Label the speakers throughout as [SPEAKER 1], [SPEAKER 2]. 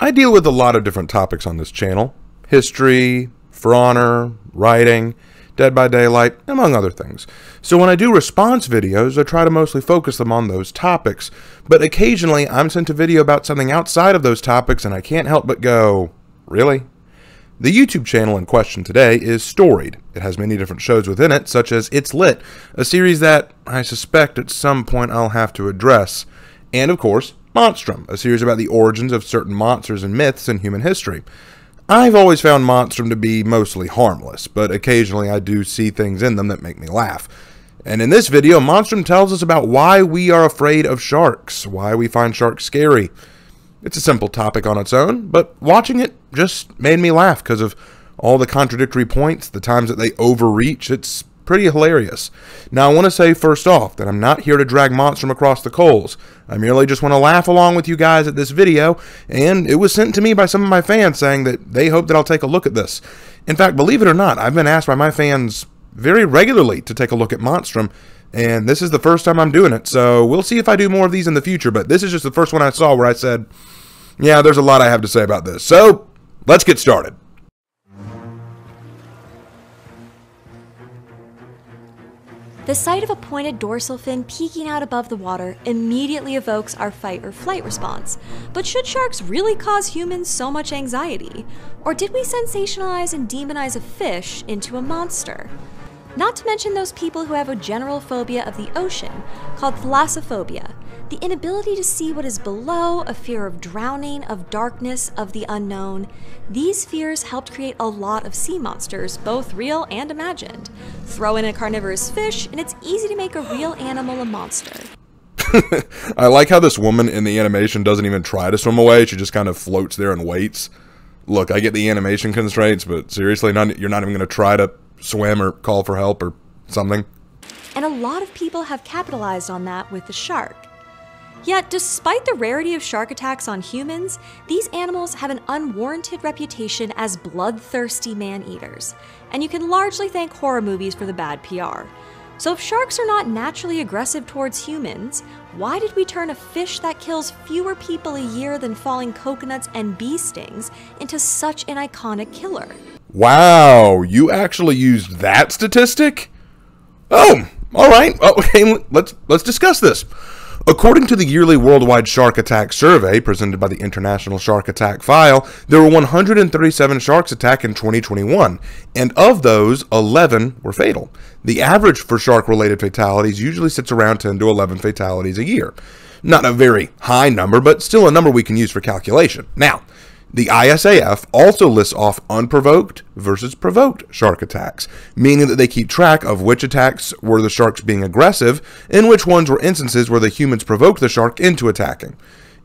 [SPEAKER 1] I deal with a lot of different topics on this channel. History, For Honor, writing, Dead by Daylight, among other things. So when I do response videos, I try to mostly focus them on those topics, but occasionally I'm sent a video about something outside of those topics and I can't help but go, really? The YouTube channel in question today is Storied. It has many different shows within it, such as It's Lit, a series that I suspect at some point I'll have to address. And of course, Monstrum, a series about the origins of certain monsters and myths in human history. I've always found Monstrum to be mostly harmless, but occasionally I do see things in them that make me laugh. And in this video, Monstrum tells us about why we are afraid of sharks, why we find sharks scary. It's a simple topic on its own, but watching it just made me laugh because of all the contradictory points, the times that they overreach. It's pretty hilarious. Now, I want to say first off that I'm not here to drag Monstrum across the coals. I merely just want to laugh along with you guys at this video, and it was sent to me by some of my fans saying that they hope that I'll take a look at this. In fact, believe it or not, I've been asked by my fans very regularly to take a look at Monstrum, and this is the first time I'm doing it, so we'll see if I do more of these in the future, but this is just the first one I saw where I said, yeah, there's a lot I have to say about this. So, let's get started.
[SPEAKER 2] The sight of a pointed dorsal fin peeking out above the water immediately evokes our fight or flight response. But should sharks really cause humans so much anxiety? Or did we sensationalize and demonize a fish into a monster? Not to mention those people who have a general phobia of the ocean, called thalassophobia, the inability to see what is below, a fear of drowning, of darkness, of the unknown. These fears helped create a lot of sea monsters, both real and imagined. Throw in a carnivorous fish, and it's easy to make a real animal a monster.
[SPEAKER 1] I like how this woman in the animation doesn't even try to swim away. She just kind of floats there and waits. Look, I get the animation constraints, but seriously, you're not even going to try to swim or call for help or something.
[SPEAKER 2] And a lot of people have capitalized on that with the shark. Yet, despite the rarity of shark attacks on humans, these animals have an unwarranted reputation as bloodthirsty man-eaters, and you can largely thank horror movies for the bad PR. So if sharks are not naturally aggressive towards humans, why did we turn a fish that kills fewer people a year than falling coconuts and bee stings into such an iconic killer?
[SPEAKER 1] Wow, you actually used that statistic? Oh, alright, okay, let's discuss this. According to the yearly Worldwide Shark Attack Survey presented by the International Shark Attack File, there were 137 sharks attacked in 2021, and of those, 11 were fatal. The average for shark-related fatalities usually sits around 10 to 11 fatalities a year. Not a very high number, but still a number we can use for calculation. Now, the ISAF also lists off unprovoked versus provoked shark attacks, meaning that they keep track of which attacks were the sharks being aggressive and which ones were instances where the humans provoked the shark into attacking.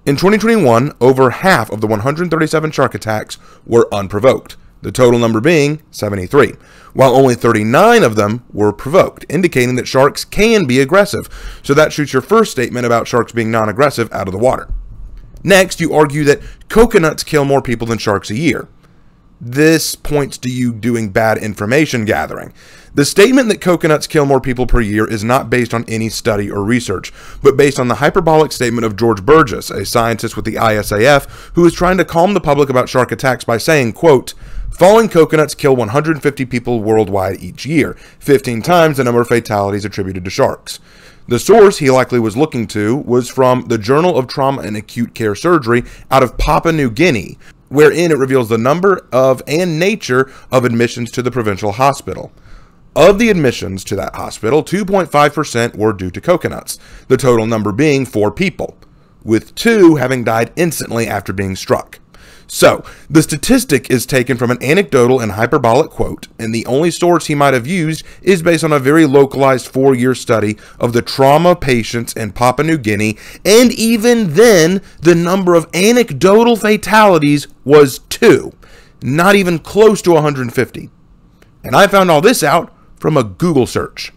[SPEAKER 1] In 2021, over half of the 137 shark attacks were unprovoked, the total number being 73, while only 39 of them were provoked, indicating that sharks can be aggressive. So that shoots your first statement about sharks being non-aggressive out of the water. Next, you argue that coconuts kill more people than sharks a year. This points to you doing bad information gathering. The statement that coconuts kill more people per year is not based on any study or research, but based on the hyperbolic statement of George Burgess, a scientist with the ISAF, who is trying to calm the public about shark attacks by saying, quote, "Falling coconuts kill 150 people worldwide each year, 15 times the number of fatalities attributed to sharks." The source he likely was looking to was from the Journal of Trauma and Acute Care Surgery out of Papua New Guinea, wherein it reveals the number of and nature of admissions to the provincial hospital. Of the admissions to that hospital, 2.5% were due to coconuts, the total number being 4 people, with 2 having died instantly after being struck. So, the statistic is taken from an anecdotal and hyperbolic quote, and the only source he might have used is based on a very localized 4-year study of the trauma patients in Papua New Guinea, and even then, the number of anecdotal fatalities was 2, not even close to 150. And I found all this out from a Google search.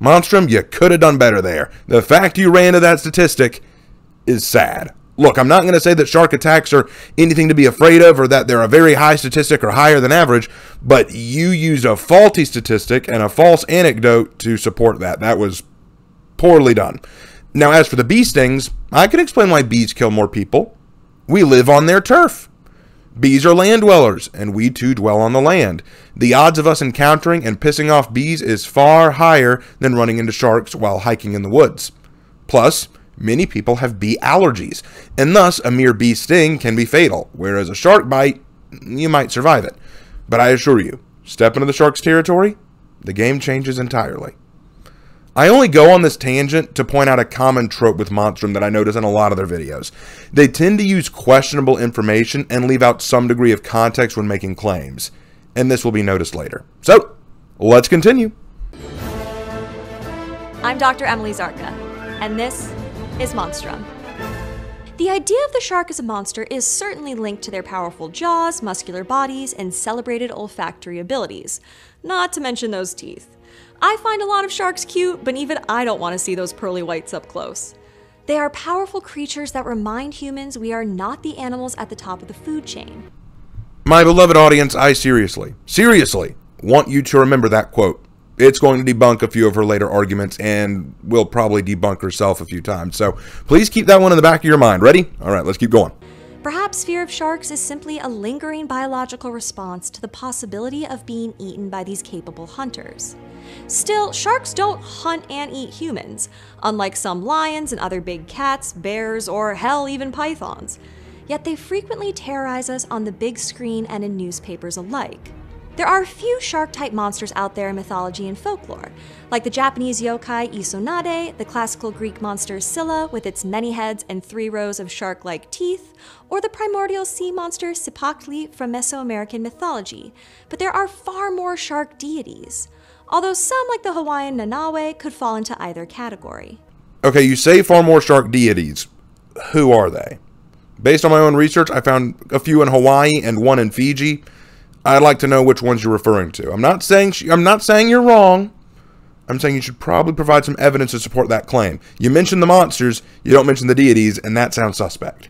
[SPEAKER 1] Monstrum, you could have done better there. The fact you ran to that statistic is sad. Look, I'm not going to say that shark attacks are anything to be afraid of or that they're a very high statistic or higher than average, but you used a faulty statistic and a false anecdote to support that. That was poorly done. Now, as for the bee stings, I can explain why bees kill more people. We live on their turf. Bees are land dwellers, and we too dwell on the land. The odds of us encountering and pissing off bees is far higher than running into sharks while hiking in the woods. Plus, many people have bee allergies, and thus a mere bee sting can be fatal, whereas a shark bite, you might survive it. But I assure you, step into the shark's territory, the game changes entirely. I only go on this tangent to point out a common trope with Monstrum that I notice in a lot of their videos. They tend to use questionable information and leave out some degree of context when making claims, and this will be noticed later. So, let's continue.
[SPEAKER 2] I'm Dr. Emily Zarka, and this is Monstrum. The idea of the shark as a monster is certainly linked to their powerful jaws, muscular bodies, and celebrated olfactory abilities, not to mention those teeth. I find a lot of sharks cute, but even I don't want to see those pearly whites up close. They are powerful creatures that remind humans we are not the animals at the top of the food chain.
[SPEAKER 1] My beloved audience, I seriously want you to remember that quote. It's going to debunk a few of her later arguments and will probably debunk herself a few times. So please keep that one in the back of your mind. Ready? All right, let's keep going.
[SPEAKER 2] Perhaps fear of sharks is simply a lingering biological response to the possibility of being eaten by these capable hunters. Still, sharks don't hunt and eat humans, unlike some lions and other big cats, bears, or hell, even pythons. Yet they frequently terrorize us on the big screen and in newspapers alike. There are few shark-type monsters out there in mythology and folklore, like the Japanese yokai ISONADE, the classical Greek monster SCYLLA with its many heads and 3 rows of shark-like teeth, or the primordial sea monster SPIELBERG from Mesoamerican mythology. But there are far more shark deities, although some, like the Hawaiian Nanaue, could fall into either category.
[SPEAKER 1] Okay, you say far more shark deities. Who are they? Based on my own research, I found a few in Hawaii and one in Fiji. I'd like to know which ones you're referring to. I'm not saying you're wrong. I'm saying you should probably provide some evidence to support that claim. You mention the monsters, you don't mention the deities, and that sounds suspect.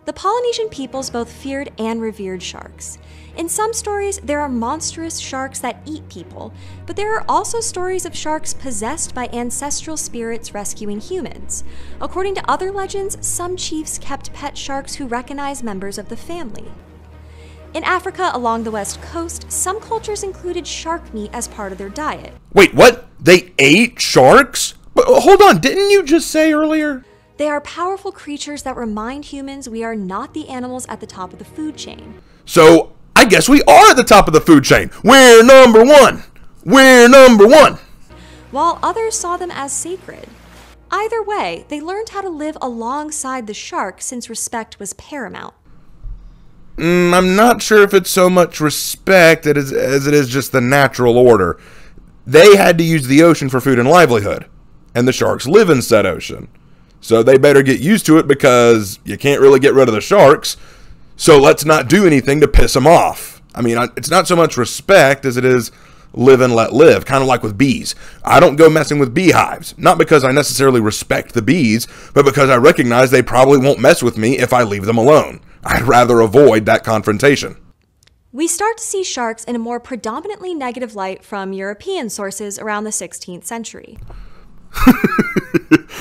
[SPEAKER 2] The Polynesian peoples both feared and revered sharks. In some stories, there are monstrous sharks that eat people, but there are also stories of sharks possessed by ancestral spirits rescuing humans. According to other legends, some chiefs kept pet sharks who recognized members of the family. In Africa along the west coast, some cultures included shark meat as part of their diet.
[SPEAKER 1] Wait, what? They ate sharks? But, hold on, didn't you just say earlier?
[SPEAKER 2] They are powerful creatures that remind humans we are not the animals at the top of the food chain.
[SPEAKER 1] So, I guess we are at the top of the food chain. We're number one. We're number one.
[SPEAKER 2] While others saw them as sacred. Either way, they learned how to live alongside the shark since respect was paramount.
[SPEAKER 1] I'm not sure if it's so much respect as it is just the natural order. They had to use the ocean for food and livelihood, and the sharks live in said ocean. So they better get used to it because you can't really get rid of the sharks, so let's not do anything to piss them off. I mean, it's not so much respect as it is live and let live, kind of like with bees. I don't go messing with beehives, not because I necessarily respect the bees, but because I recognize they probably won't mess with me if I leave them alone. I'd rather avoid that confrontation.
[SPEAKER 2] We start to see sharks in a more predominantly negative light from European sources around the 16th century.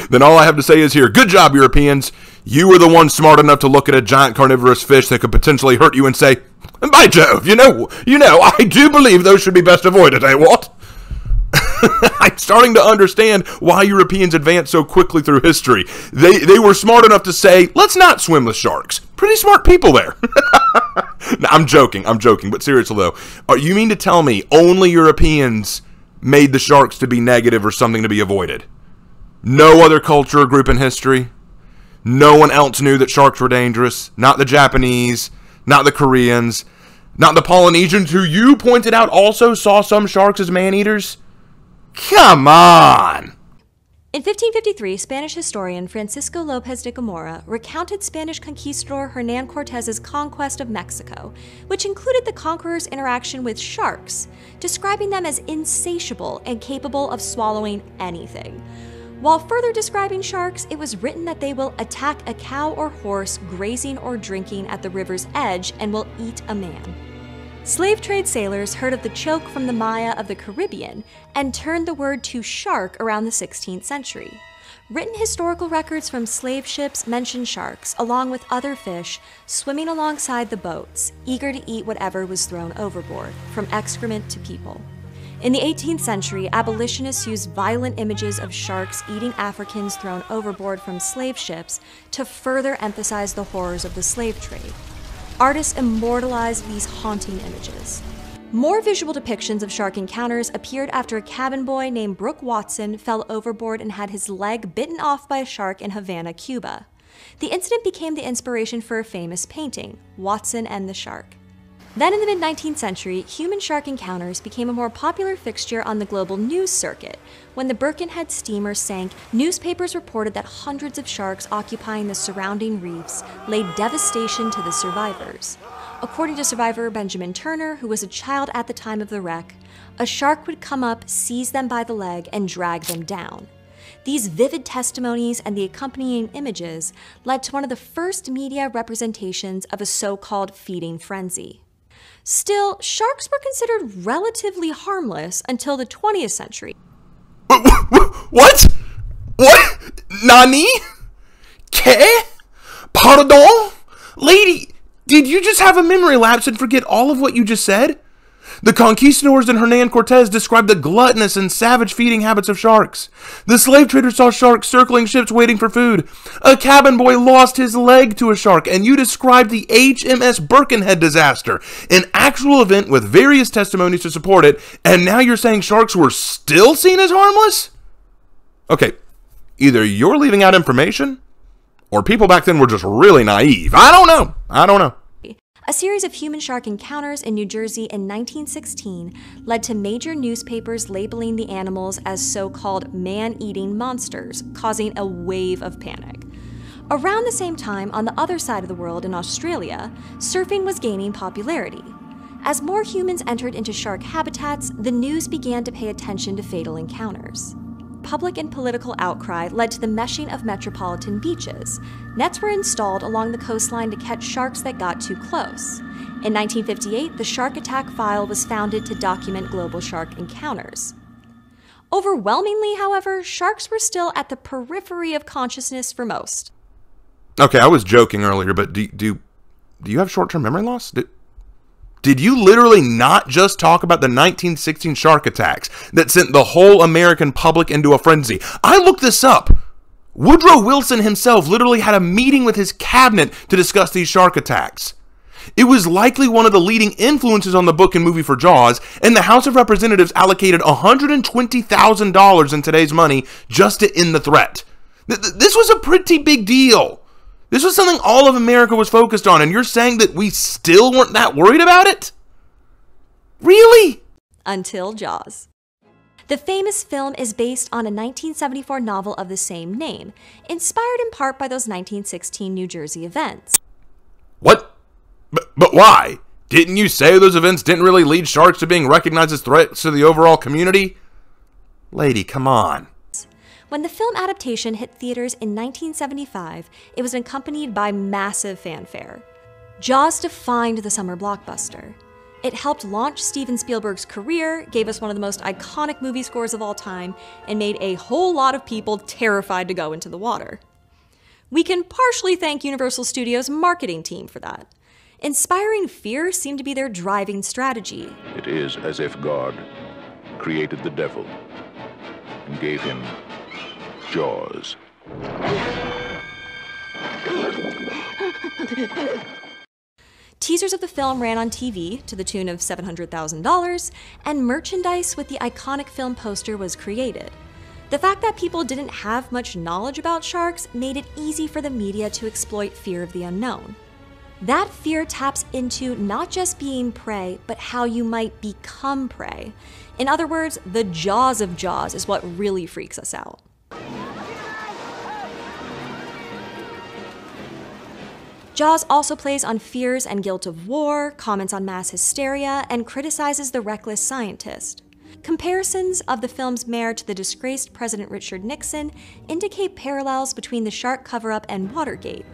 [SPEAKER 1] Then all I have to say is here, good job, Europeans. You were the ones smart enough to look at a giant carnivorous fish that could potentially hurt you and say, by Jove, you know, I do believe those should be best avoided, eh, what? I'm starting to understand why Europeans advanced so quickly through history. They were smart enough to say, let's not swim with sharks. Pretty smart people there. No, I'm joking, but seriously though, you mean to tell me only Europeans made the sharks to be negative or something to be avoided? No other culture or group in history? No one else knew that sharks were dangerous? Not the Japanese, not the Koreans, not the Polynesians, who you pointed out also saw some sharks as man-eaters? Come on!
[SPEAKER 2] In 1553, Spanish historian Francisco López de Gomora recounted Spanish conquistador Hernán Cortés's conquest of Mexico, which included the conqueror's interaction with sharks, describing them as insatiable and capable of swallowing anything. While further describing sharks, it was written that they will attack a cow or horse grazing or drinking at the river's edge and will eat a man. Slave trade sailors heard of the choke from the Maya of the Caribbean and turned the word to shark around the 16th century. Written historical records from slave ships mention sharks, along with other fish, swimming alongside the boats, eager to eat whatever was thrown overboard, from excrement to people. In the 18th century, abolitionists used violent images of sharks eating Africans thrown overboard from slave ships to further emphasize the horrors of the slave trade. Artists immortalized these haunting images. More visual depictions of shark encounters appeared after a cabin boy named Brooke Watson fell overboard and had his leg bitten off by a shark in Havana, Cuba. The incident became the inspiration for a famous painting, Watson and the Shark. Then in the mid-19th century, human-shark encounters became a more popular fixture on the global news circuit. When the Birkenhead steamer sank, newspapers reported that hundreds of sharks occupying the surrounding reefs laid devastation to the survivors. According to survivor Benjamin Turner, who was a child at the time of the wreck, a shark would come up, seize them by the leg, and drag them down. These vivid testimonies and the accompanying images led to one of the first media representations of a so-called feeding frenzy. Still, sharks were considered relatively harmless until the 20th century.
[SPEAKER 1] What? What? Nani? Que? Pardon? Lady, did you just have a memory lapse and forget all of what you just said? The conquistadors and Hernan Cortez described the gluttonous and savage feeding habits of sharks. The slave traders saw sharks circling ships waiting for food. A cabin boy lost his leg to a shark, and you described the HMS Birkenhead disaster, an actual event with various testimonies to support it, and now you're saying sharks were still seen as harmless? Okay, either you're leaving out information, or people back then were just really naive. I don't know.
[SPEAKER 2] A series of human-shark encounters in New Jersey in 1916 led to major newspapers labeling the animals as so-called man-eating monsters, causing a wave of panic. Around the same time, on the other side of the world in Australia, surfing was gaining popularity. As more humans entered into shark habitats, the news began to pay attention to fatal encounters. Public and political outcry led to the meshing of metropolitan beaches. Nets were installed along the coastline to catch sharks that got too close. In 1958, the Shark Attack File was founded to document global shark encounters. Overwhelmingly, however, sharks were still at the periphery of consciousness for most.
[SPEAKER 1] Okay, I was joking earlier, but do you have short-term memory loss? Did you literally not just talk about the 1916 shark attacks that sent the whole American public into a frenzy? I looked this up. Woodrow Wilson himself literally had a meeting with his cabinet to discuss these shark attacks. It was likely one of the leading influences on the book and movie for Jaws, and the House of Representatives allocated $120,000 in today's money just to end the threat. This was a pretty big deal. This was something all of America was focused on, and you're saying that we still weren't that worried about it? Really?
[SPEAKER 2] Until Jaws. The famous film is based on a 1974 novel of the same name, inspired in part by those 1916 New Jersey events.
[SPEAKER 1] What? But why? Didn't you say those events didn't really lead sharks to being recognized as threats to the overall community? Lady, come on.
[SPEAKER 2] When the film adaptation hit theaters in 1975, it was accompanied by massive fanfare. Jaws defined the summer blockbuster. It helped launch Steven Spielberg's career, gave us one of the most iconic movie scores of all time, and made a whole lot of people terrified to go into the water. We can partially thank Universal Studios' marketing team for that. Inspiring fear seemed to be their driving strategy.
[SPEAKER 3] It is as if God created the devil and gave him Jaws.
[SPEAKER 2] Teasers of the film ran on TV to the tune of $700,000, and merchandise with the iconic film poster was created. The fact that people didn't have much knowledge about sharks made it easy for the media to exploit fear of the unknown. That fear taps into not just being prey, but how you might become prey. In other words, the jaws of Jaws is what really freaks us out. Jaws also plays on fears and guilt of war, comments on mass hysteria, and criticizes the reckless scientist. Comparisons of the film's mayor to the disgraced President Richard Nixon indicate parallels between the shark cover-up and Watergate.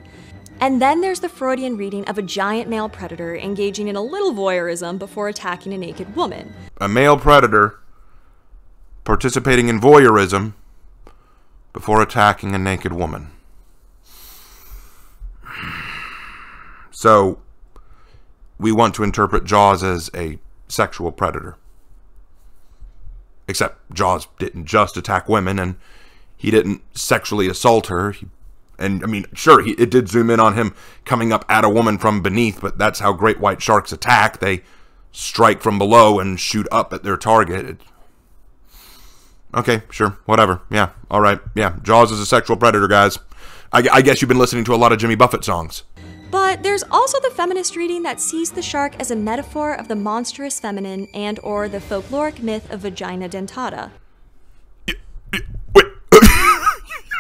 [SPEAKER 2] And then there's the Freudian reading of a giant male predator engaging in a little voyeurism before attacking a naked woman.
[SPEAKER 1] A male predator participating in voyeurism before attacking a naked woman. So, we want to interpret Jaws as a sexual predator. Except Jaws didn't just attack women, and he didn't sexually assault her. It did zoom in on him coming up at a woman from beneath, but that's how great white sharks attack. They strike from below and shoot up at their target. Okay, sure, whatever. Yeah, all right. Yeah, Jaws is a sexual predator, guys. I guess you've been listening to a lot of Jimmy Buffett songs.
[SPEAKER 2] But there's also the feminist reading that sees the shark as a metaphor of the monstrous feminine and or the folkloric myth of vagina dentata.
[SPEAKER 1] Wait,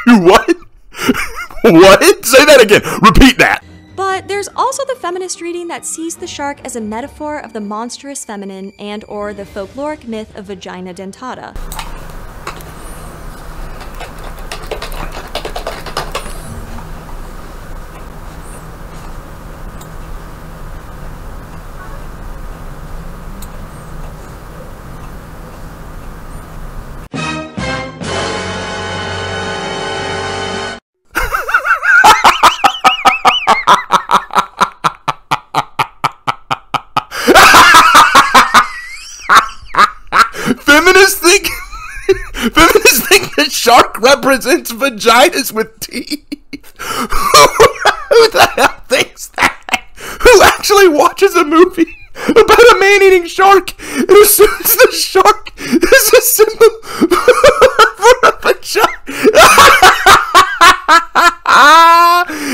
[SPEAKER 1] what? What? Say that again. Repeat that.
[SPEAKER 2] But there's also the feminist reading that sees the shark as a metaphor of the monstrous feminine and or the folkloric myth of vagina dentata.
[SPEAKER 1] Feminists think the shark represents vaginas with teeth. Who the hell thinks that? Who actually watches a movie about a man-eating shark and assumes the shark is a symbol for a vagina?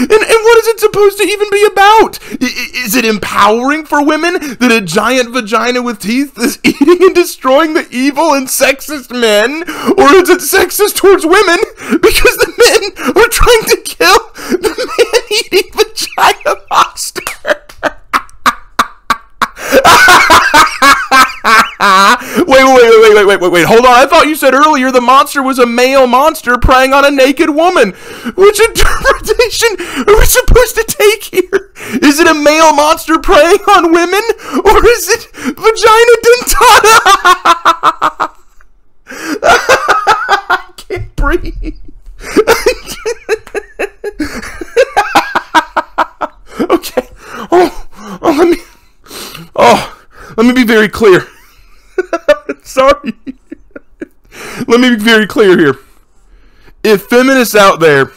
[SPEAKER 1] And what is it supposed to even be about? Is it empowering for women that a giant vagina with teeth is eating and destroying the evil and sexist men? Or is it sexist towards women because the men are trying to kill the man-eating vagina monster? Wait, hold on. I thought you said earlier the monster was a male monster preying on a naked woman. Which interpretation are we supposed to take here? Is it a male monster preying on women? Or is it vagina dentata? I can't breathe. Okay. Let me be very clear. Sorry. Let me be very clear here. If feminists out there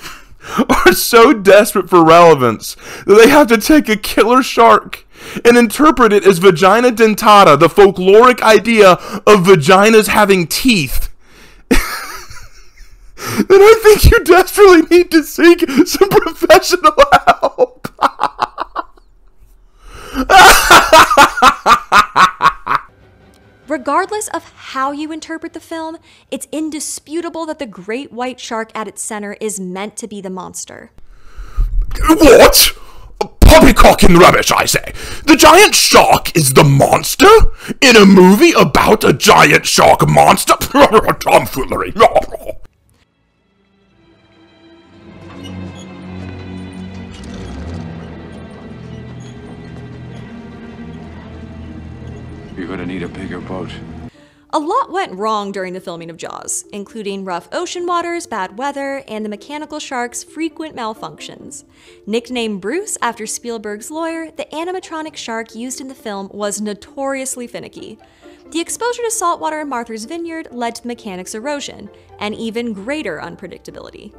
[SPEAKER 1] are so desperate for relevance that they have to take a killer shark and interpret it as vagina dentata, the folkloric idea of vaginas having teeth, then I think you desperately need to seek some professional help.
[SPEAKER 2] Regardless of how you interpret the film, it's indisputable that the great white shark at its center is meant to be the monster.
[SPEAKER 1] What? Poppycock and rubbish, I say. The giant shark is the monster? In a movie about a giant shark monster? Tomfoolery.
[SPEAKER 4] You're gonna need a bigger boat.
[SPEAKER 2] A lot went wrong during the filming of Jaws, including rough ocean waters, bad weather, and the mechanical shark's frequent malfunctions. Nicknamed Bruce after Spielberg's lawyer, the animatronic shark used in the film was notoriously finicky. The exposure to saltwater in Martha's Vineyard led to the mechanic's erosion, and even greater unpredictability.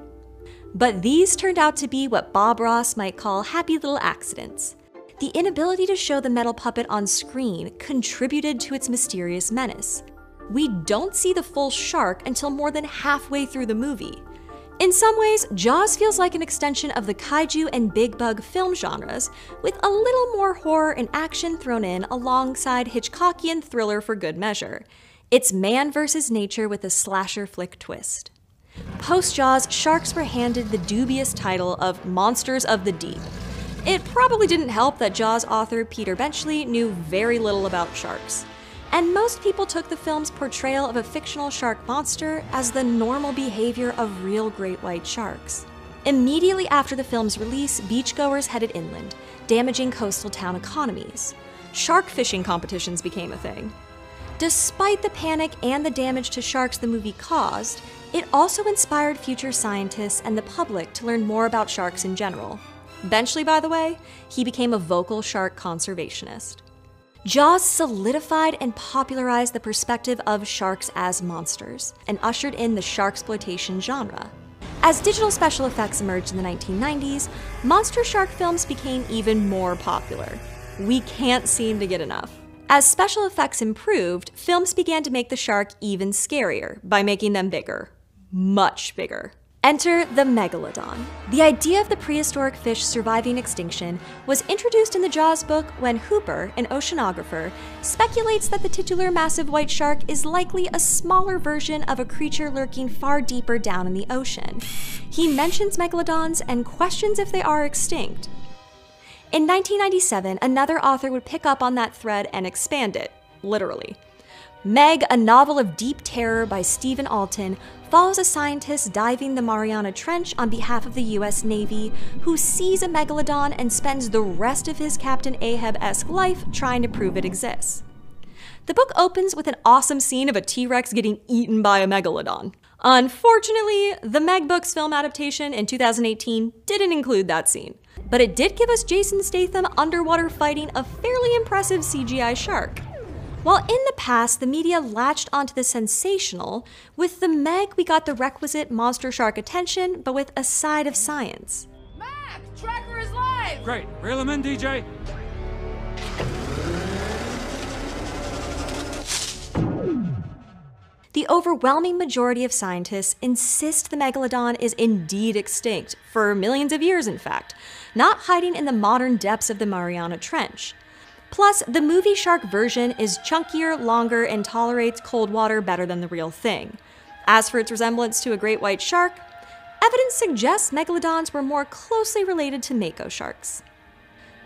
[SPEAKER 2] But these turned out to be what Bob Ross might call happy little accidents. The inability to show the metal puppet on screen contributed to its mysterious menace. We don't see the full shark until more than halfway through the movie. In some ways, Jaws feels like an extension of the kaiju and big bug film genres, with a little more horror and action thrown in alongside Hitchcockian thriller for good measure. It's man versus nature with a slasher flick twist. Post-Jaws, sharks were handed the dubious title of Monsters of the Deep. It probably didn't help that Jaws author Peter Benchley knew very little about sharks. And most people took the film's portrayal of a fictional shark monster as the normal behavior of real great white sharks. Immediately after the film's release, beachgoers headed inland, damaging coastal town economies. Shark fishing competitions became a thing. Despite the panic and the damage to sharks the movie caused, It also inspired future scientists and the public to learn more about sharks in general. Benchley, by the way, he became a vocal shark conservationist. Jaws solidified and popularized the perspective of sharks as monsters, and ushered in the sharksploitation genre. As digital special effects emerged in the 1990s, monster shark films became even more popular. We can't seem to get enough. As special effects improved, films began to make the shark even scarier by making them bigger. Much bigger. Enter the Megalodon. The idea of the prehistoric fish surviving extinction was introduced in the Jaws book when Hooper, an oceanographer, speculates that the titular massive white shark is likely a smaller version of a creature lurking far deeper down in the ocean. He mentions megalodons and questions if they are extinct. In 1997, another author would pick up on that thread and expand it, literally. Meg, a novel of deep terror by Stephen Alton, follows a scientist diving the Mariana Trench on behalf of the US Navy, who sees a megalodon and spends the rest of his Captain Ahab-esque life trying to prove it exists. The book opens with an awesome scene of a T-Rex getting eaten by a megalodon. Unfortunately, the Meg Books film adaptation in 2018 didn't include that scene, but it did give us Jason Statham underwater fighting a fairly impressive CGI shark. While in the past, the media latched onto the sensational, with the Meg we got the requisite monster shark attention, but with a side of science.
[SPEAKER 5] Mac! Tracker is live!
[SPEAKER 4] Great. Reel him in, DJ.
[SPEAKER 2] The overwhelming majority of scientists insist the megalodon is indeed extinct, for millions of years in fact, not hiding in the modern depths of the Mariana Trench. Plus, the movie shark version is chunkier, longer, and tolerates cold water better than the real thing. As for its resemblance to a great white shark, evidence suggests megalodons were more closely related to mako sharks.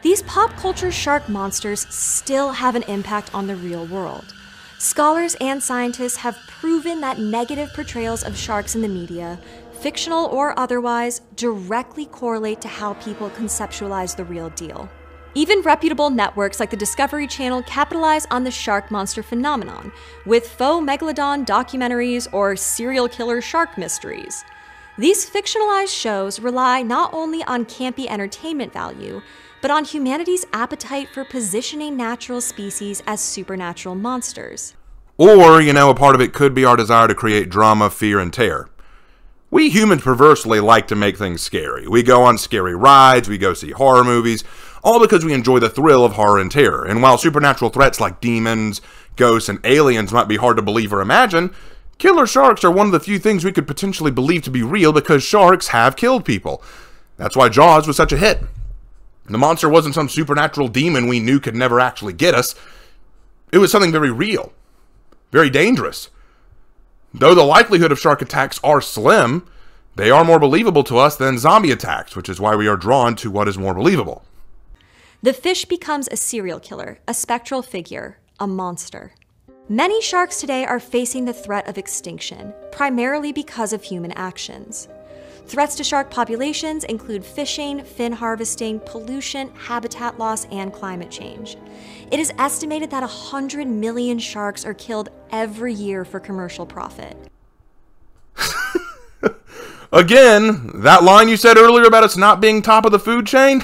[SPEAKER 2] These pop culture shark monsters still have an impact on the real world. Scholars and scientists have proven that negative portrayals of sharks in the media, fictional or otherwise, directly correlate to how people conceptualize the real deal. Even reputable networks like the Discovery Channel capitalize on the shark monster phenomenon, with faux megalodon documentaries or serial killer shark mysteries. These fictionalized shows rely not only on campy entertainment value, but on humanity's appetite for positioning natural species as supernatural monsters.
[SPEAKER 1] Or, a part of it could be our desire to create drama, fear, and terror. We humans perversely like to make things scary. We go on scary rides, we go see horror movies, all because we enjoy the thrill of horror and terror. And while supernatural threats like demons, ghosts, and aliens might be hard to believe or imagine, killer sharks are one of the few things we could potentially believe to be real because sharks have killed people. That's why Jaws was such a hit. The monster wasn't some supernatural demon we knew could never actually get us. It was something very real, very dangerous. Though the likelihood of shark attacks are slim, they are more believable to us than zombie attacks, which is why we are drawn to what is more believable.
[SPEAKER 2] The fish becomes a serial killer, a spectral figure, a monster. Many sharks today are facing the threat of extinction, primarily because of human actions. Threats to shark populations include fishing, fin harvesting, pollution, habitat loss, and climate change. It is estimated that 100 million sharks are killed every year for commercial profit.
[SPEAKER 1] Again, that line you said earlier about us not being top of the food chain?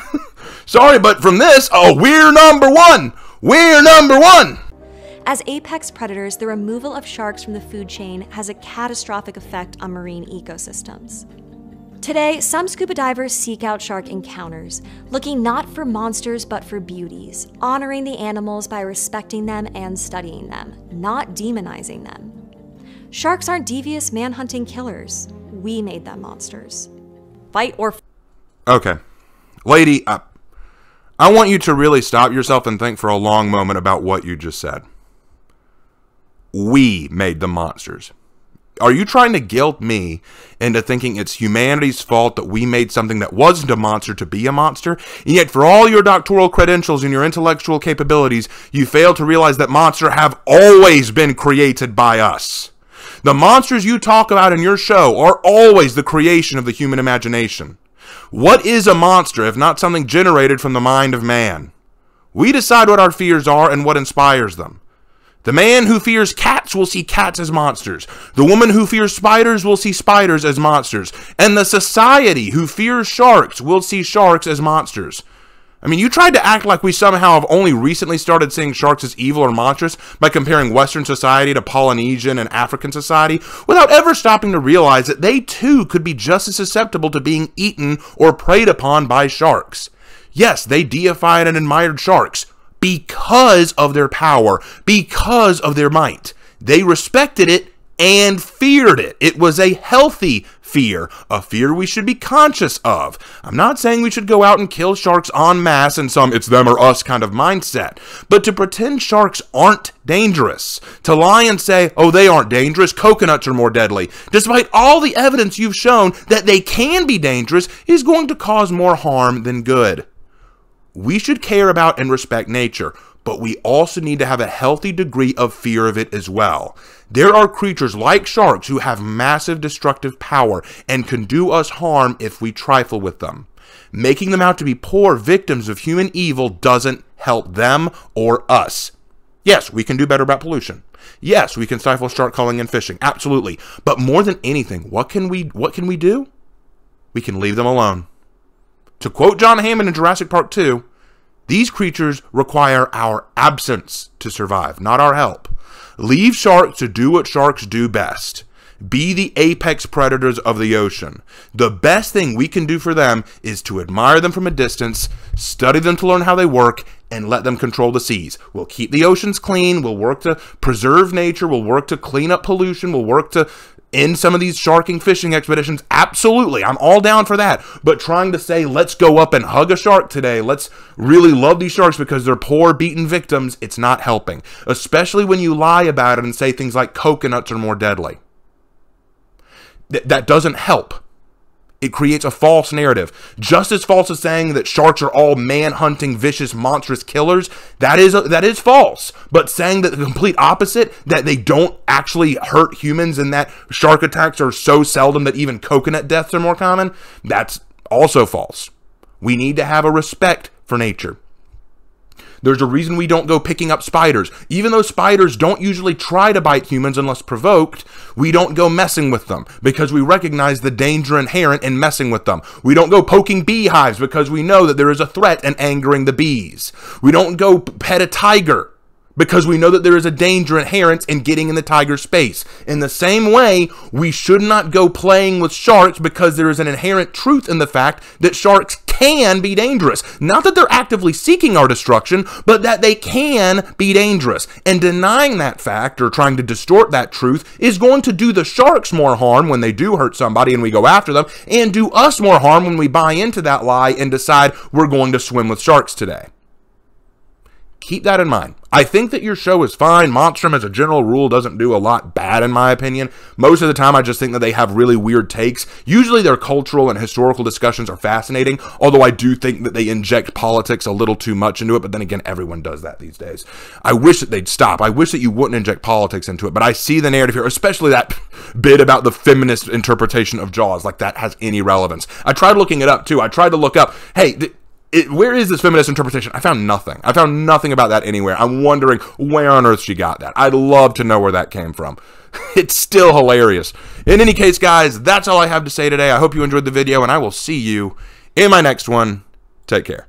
[SPEAKER 1] Sorry, but from this, we're number one! We're number one!
[SPEAKER 2] As apex predators, the removal of sharks from the food chain has a catastrophic effect on marine ecosystems. Today, some scuba divers seek out shark encounters, looking not for monsters but for beauties, honoring the animals by respecting them and studying them, not demonizing them. Sharks aren't devious man-hunting killers. We made them monsters. Fight or...
[SPEAKER 1] Okay. Lady, I want you to really stop yourself and think for a long moment about what you just said. We made them monsters. Are you trying to guilt me into thinking it's humanity's fault that we made something that wasn't a monster to be a monster? And yet for all your doctoral credentials and your intellectual capabilities, you fail to realize that monsters have always been created by us. The monsters you talk about in your show are always the creation of the human imagination. What is a monster if not something generated from the mind of man? We decide what our fears are and what inspires them. The man who fears cats will see cats as monsters. The woman who fears spiders will see spiders as monsters. And the society who fears sharks will see sharks as monsters. I mean, you tried to act like we somehow have only recently started seeing sharks as evil or monstrous by comparing Western society to Polynesian and African society, without ever stopping to realize that they too could be just as susceptible to being eaten or preyed upon by sharks. Yes, they deified and admired sharks because of their power, because of their might. They respected it and feared it. It was a healthy fear, a fear we should be conscious of. I'm not saying we should go out and kill sharks en masse in some it's them or us kind of mindset, but to pretend sharks aren't dangerous, to lie and say, oh, they aren't dangerous, coconuts are more deadly, despite all the evidence you've shown that they can be dangerous, is going to cause more harm than good. We should care about and respect nature, but we also need to have a healthy degree of fear of it as well. There are creatures like sharks who have massive destructive power and can do us harm if we trifle with them. Making them out to be poor victims of human evil doesn't help them or us. Yes, we can do better about pollution. Yes, we can stifle shark culling and fishing. Absolutely. But more than anything, what can we do? We can leave them alone. To quote John Hammond in Jurassic Park 2, these creatures require our absence to survive, not our help. Leave sharks to do what sharks do best. Be the apex predators of the ocean. The best thing we can do for them is to admire them from a distance, study them to learn how they work, and let them control the seas. We'll keep the oceans clean, we'll work to preserve nature, we'll work to clean up pollution, we'll work to end some of these sharking fishing expeditions. Absolutely, I'm all down for that. But trying to say, let's go up and hug a shark today, let's really love these sharks because they're poor, beaten victims, it's not helping. Especially when you lie about it and say things like coconuts are more deadly. That doesn't help. It creates a false narrative. Just as false as saying that sharks are all man-hunting, vicious, monstrous killers, that is false. But saying that the complete opposite, that they don't actually hurt humans and that shark attacks are so seldom that even coconut deaths are more common, that's also false. We need to have a respect for nature. There's a reason we don't go picking up spiders. Even though spiders don't usually try to bite humans unless provoked, we don't go messing with them because we recognize the danger inherent in messing with them. We don't go poking beehives because we know that there is a threat in angering the bees. We don't go pet a tiger because we know that there is a danger inherent in getting in the tiger's space. In the same way, we should not go playing with sharks because there is an inherent truth in the fact that sharks can be dangerous. Not that they're actively seeking our destruction, but that they can be dangerous. And denying that fact or trying to distort that truth is going to do the sharks more harm when they do hurt somebody and we go after them, and do us more harm when we buy into that lie and decide we're going to swim with sharks today. Keep that in mind. I think that your show is fine. Monstrum, as a general rule, doesn't do a lot bad, in my opinion. Most of the time, I just think that they have really weird takes. Usually, their cultural and historical discussions are fascinating, although I do think that they inject politics a little too much into it, but then again, everyone does that these days. I wish that they'd stop. I wish that you wouldn't inject politics into it, but I see the narrative here, especially that bit about the feminist interpretation of Jaws, like that has any relevance. I tried looking it up, too. I tried to look up, hey, where is this feminist interpretation? I found nothing. I found nothing about that anywhere. I'm wondering where on earth she got that. I'd love to know where that came from. It's still hilarious. In any case, guys, that's all I have to say today. I hope you enjoyed the video, and I will see you in my next one. Take care.